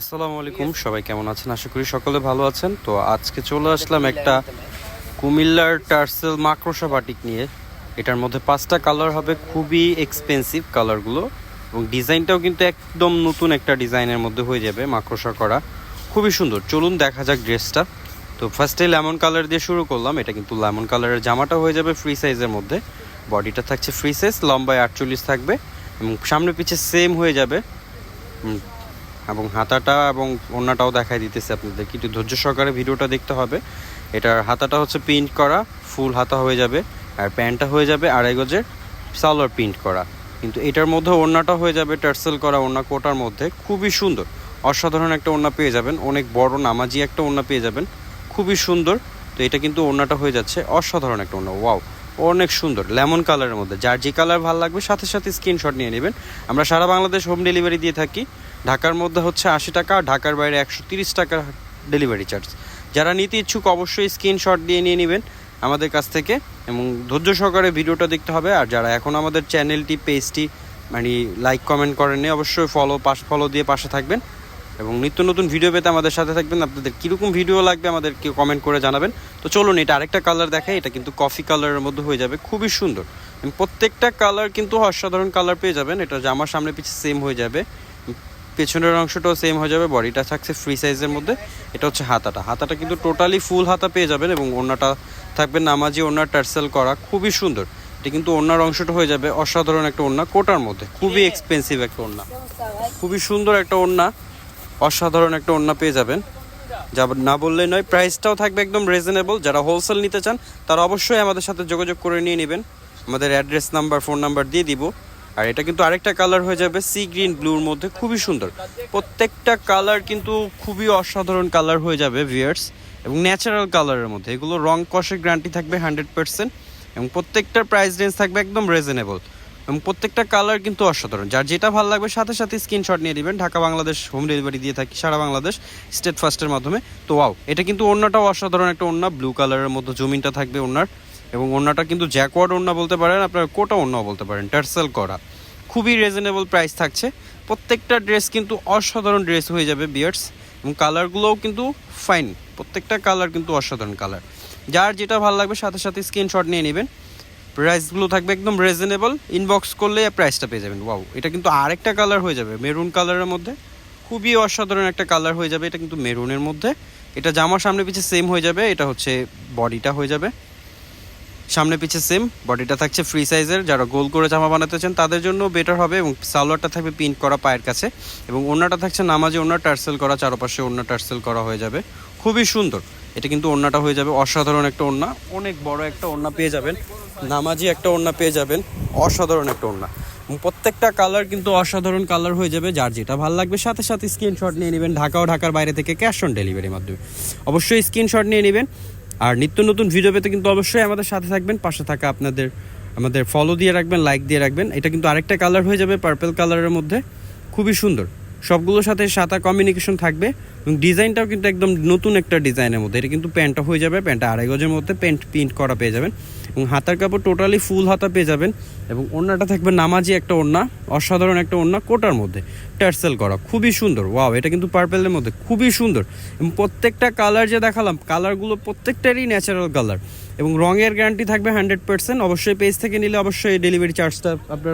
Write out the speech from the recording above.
আসসালামু আলাইকুম, সবাই কেমন আছেন? আশা করি সকলে ভালো আছেন। তো আজকে চলে আসলাম একটা কুমিল্লার টার্সেল মাকড়সা বাটিক নিয়ে। এটার মধ্যে 5টা কালার হবে, খুবই এক্সপেন্সিভ কালারগুলো, এবং ডিজাইনটাও কিন্তু একদম নতুন একটা ডিজাইনের মধ্যে হয়ে যাবে, মাকড়সা করা, খুবই সুন্দর। চলুন দেখা যাক ড্রেসটা। তো ফার্স্টে লেমন কালার দিয়ে শুরু করলাম। এটা কিন্তু লেমন কালারের জামাটা হয়ে যাবে ফ্রি সাইজের মধ্যে, বডিটা থাকছে ফ্রি সাইজ, লম্বায় 48 থাকবে এবং সামনে পিছে সেম হয়ে যাবে। এবং হাতাটা এবং ওড়নাটাও দেখাই দিতেছে আপনাদের, কিন্তু ধৈর্য সহকারে ভিডিওটা দেখতে হবে। এটার হাতাটা হচ্ছে প্রিন্ট করা, ফুল হাতা হয়ে যাবে, আর প্যান্টটা হয়ে যাবে 2.5 গজের সালোয়ার প্রিন্ট করা। কিন্তু এটার মধ্যে ওড়নাটা হয়ে যাবে টার্সেল করা ওড়না, কোটার মধ্যে খুবই সুন্দর, অসাধারণ একটা ওড়না পেয়ে যাবেন, অনেক বড় নামাজি একটা ওড়না পেয়ে যাবেন, খুবই সুন্দর। তো এটা কিন্তু ওড়নাটা হয়ে যাচ্ছে অসাধারণ একটা ওড়না, ওয়াও, অনেক সুন্দর লেমন কালারের মধ্যে। যার যে কালার ভালো লাগবে সাথে সাথে স্ক্রিনশট নিয়ে নেবেন। আমরা সারা বাংলাদেশ হোম ডেলিভারি দিয়ে থাকি। ঢাকার মধ্যে হচ্ছে 80 টাকা, ঢাকার বাইরে 130 টাকা ডেলিভারি চার্জ। যারা নিতে ইচ্ছুক অবশ্যই স্ক্রিনশট দিয়ে নিয়ে নেবেন আমাদের কাছ থেকে, এবং ধৈর্য সহকারে ভিডিওটা দেখতে হবে। আর যারা এখন আমাদের চ্যানেলটি পেজটি মানে লাইক কমেন্ট করেননি, অবশ্যই ফলো দিয়ে পাশে থাকবেন, এবং নিত্য নতুন ভিডিও পেতে আমাদের সাথে থাকবেন। আপনাদের কীরকম ভিডিও লাগবে আমাদেরকে কমেন্ট করে জানাবেন। তো চলুন, এটা আরেকটা কালার দেখাই। এটা কিন্তু কফি কালারের মধ্যে হয়ে যাবে, খুবই সুন্দর। প্রত্যেকটা কালার কিন্তু অসাধারণ কালার পেয়ে যাবেন। এটা জামার সামনে পিছে সেম হয়ে যাবে, পেছনের অংশটাও সেম হয়ে যাবে, বডিটা থাকছে ফ্রি সাইজের মধ্যে। এটা হচ্ছে হাতাটা কিন্তু টোটালি ফুল হাতা পেয়ে যাবেন, এবং ওড়নাটা থাকবে নামাজি ওড়নার টার্সেল করা, খুবই সুন্দর। এটা কিন্তু ওড়নার অংশটা হয়ে যাবে অসাধারণ একটা ওড়না, কোটার মধ্যে, খুবই এক্সপেন্সিভ একটা ওড়না, খুবই সুন্দর একটা ওড়না, অসাধারণ একটা ওড়না পেয়ে যাবেন। যা না বললেই নয়, প্রাইসটাও থাকবে একদম রিজনেবল। যারা হোলসেল নিতে চান তারা অবশ্যই আমাদের সাথে যোগাযোগ করে নিয়ে নেবেন। আমাদের অ্যাড্রেস নাম্বার, ফোন নাম্বার দিয়ে দিব। আর এটা কিন্তু আরেকটা কালার হয়ে যাবে সি গ্রিন ব্লুর মধ্যে, খুবই সুন্দর। প্রত্যেকটা কালার কিন্তু খুবই অসাধারণ কালার হয়ে যাবে ভিউয়ার্স, এবং ন্যাচারাল কালারের মধ্যে। এগুলো রং কষের গ্যারান্টি থাকবে 100%, এবং প্রত্যেকটার প্রাইস রেঞ্জ থাকবে একদম রিজনেবল, এবং প্রত্যেকটা কালার কিন্তু অসাধারণ। যার যেটা ভালো লাগবে সাথে সাথে স্ক্রিনশট নিয়ে নেবেন। ঢাকা বাংলাদেশ হোম ডেলিভারি দিয়ে থাকি সারা বাংলাদেশ স্টেট ফার্স্টের মাধ্যমে। তো ওয়াও, এটা কিন্তু ওড়নাটাও অসাধারণ একটা ওড়না, ব্লু কালারের মধ্যে জমিনটা থাকবে ওড়নার, এবং ওড়নাটা কিন্তু জ্যাকওয়ার্ড ওড়না বলতে পারেন, আপনার কোটা ওড়নাও বলতে পারেন, টার্সেল করা, খুবই রিজনেবল প্রাইস থাকছে। প্রত্যেকটা ড্রেস কিন্তু অসাধারণ ড্রেস হয়ে যাবে বিয়ার্স, এবং কালারগুলোও কিন্তু ফাইন, প্রত্যেকটা কালার কিন্তু অসাধারণ কালার। যার যেটা ভালো লাগবে সাথে সাথে স্ক্রিনশট নিয়ে নেবেন। প্রাইসগুলো থাকবে একদম রিজনেবল, ইনবক্স করলে প্রাইসটা পেয়ে যাবেন। ওয়াও, এটা কিন্তু আরেকটা কালার হয়ে যাবে মেরুন কালারের মধ্যে, খুবই অসাধারণ একটা কালার হয়ে যাবে। এটা কিন্তু মেরুনের মধ্যে, এটা জামার সামনে পিছে সেম হয়ে যাবে। এটা হচ্ছে বডিটা হয়ে যাবে সামনে পিছে সেম, বডিটা থাকছে ফ্রি সাইজের। যারা গোল করে জামা বানাতে চান তাদের জন্য বেটার হবে, এবং সালোয়ারটা থাকবে প্রিন্ট করা পায়ের কাছে, এবং ওড়নাটা থাকছে নামাজি ওড়না টার্সেল করা, চারপাশে ওড়না টার্সেল করা হয়ে যাবে, খুবই সুন্দর। এটা কিন্তু ওড়নাটা হয়ে যাবে অসাধারণ একটা ওড়না, অনেক বড় একটা ওড়না পেয়ে যাবেন, নামাজি একটা ওড়না পেয়ে যাবেন, অসাধারণ একটা ওড়না। প্রত্যেকটা কালার কিন্তু অসাধারণ কালার হয়ে যাবে। যার যেটা ভালো লাগবে সাথে সাথে স্ক্রিনশট নিয়ে নেবেন। ঢাকা ও ঢাকার বাইরে থেকে ক্যাশ অন ডেলিভারির মাধ্যমে অবশ্যই স্ক্রিনশট নিয়ে নেবেন। আর নিত্য নতুন ভিডিও পেতে কিন্তু অবশ্যই আমাদের সাথে থাকবেন, পাশে থাকা আমাদের ফলো দিয়ে রাখবেন, লাইক দিয়ে রাখবেন। এটা কিন্তু আরেকটা কালার হয়ে যাবে পার্পল কালারের মধ্যে, খুবই সুন্দর। সবগুলোর সাথে সাদা কমিউনিকেশন থাকবে, এবং ডিজাইনটাও কিন্তু একদম নতুন একটা ডিজাইনের মধ্যে। এটা কিন্তু প্যান্টটা হয়ে যাবে, প্যান্টটা 2.5 গজের মধ্যে প্যান্ট প্রিন্ট করা পেয়ে যাবেন, এবং হাতার কাপড় টোটালি ফুল হাতা পেয়ে যাবেন, এবং ওড়নাটা থাকবে নামাজি একটা ওড়না, অসাধারণ একটা ওড়না, কোটার মধ্যে টার্সেল করা, খুবই সুন্দর। ওয়াও, এটা কিন্তু পার্পেলের মধ্যে খুবই সুন্দর, এবং প্রত্যেকটা কালার যে দেখালাম কালারগুলো প্রত্যেকটারই ন্যাচারাল কালার, এবং রঙের গ্যারান্টি থাকবে 100%। অবশ্যই পেজ থেকে নিলে অবশ্যই ডেলিভারি চার্জটা আপনারা